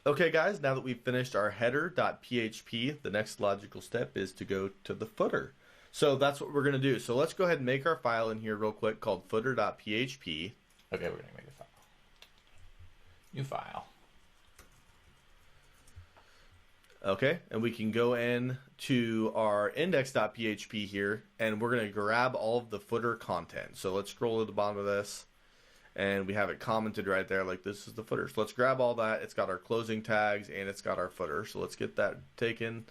Okay, guys, now that we've finished our header.php, the next logical step is to go to the footer. So that's what we're going to do. So let's go ahead and make our file in here real quick called footer.php. Okay, we're going to make a file. New file. Okay, and we can go in to our index.php here, and we're going to grab all of the footer content. So let's scroll to the bottom of this, and we have it commented right there like this is the footer. So let's grab all that. It's got our closing tags, and it's got our footer. So let's get that taken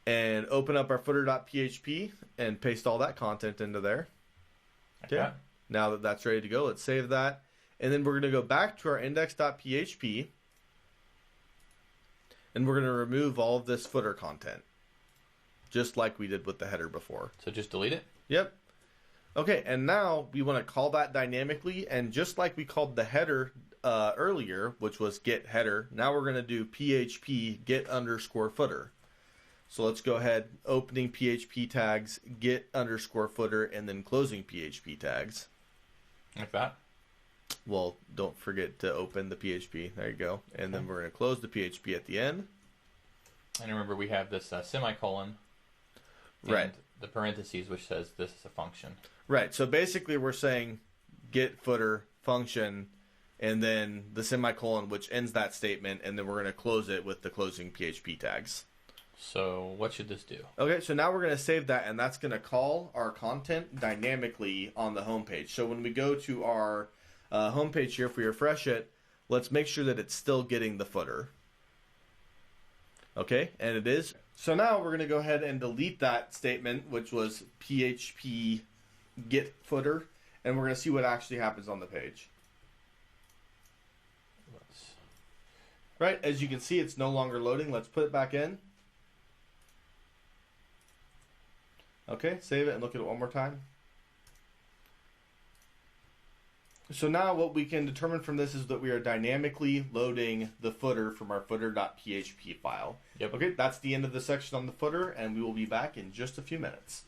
and open up our footer.php and paste all that content into there. Okay, now that that's ready to go, let's save that. And then we're going to go back to our index.php, and we're going to remove all of this footer content, just like we did with the header before. So just delete it? Yep. Okay, and now we want to call that dynamically, and just like we called the header earlier, which was get header, now we're going to do PHP get underscore footer. So let's go ahead, opening PHP tags, get underscore footer, and then closing PHP tags. Like that? Well, don't forget to open the PHP. There you go. And then we're going to close the PHP at the end. And remember, we have this semicolon. Right. The parentheses, which says this is a function. Right. So basically, we're saying get footer function, and then the semicolon, which ends that statement, and then we're going to close it with the closing PHP tags. So what should this do? Okay, so now we're going to save that, and that's going to call our content dynamically on the home page. So when we go to our homepage here, if we refresh it, let's make sure that it's still getting the footer. Okay, and it is. So now we're going to go ahead and delete that statement, which was PHP get footer, and we're going to see what actually happens on the page. Right, as you can see, it's no longer loading. Let's put it back in. Okay, save it and look at it one more time. So now what we can determine from this is that we are dynamically loading the footer from our footer.php file. Yep. Okay, that's the end of the section on the footer, and we will be back in just a few minutes.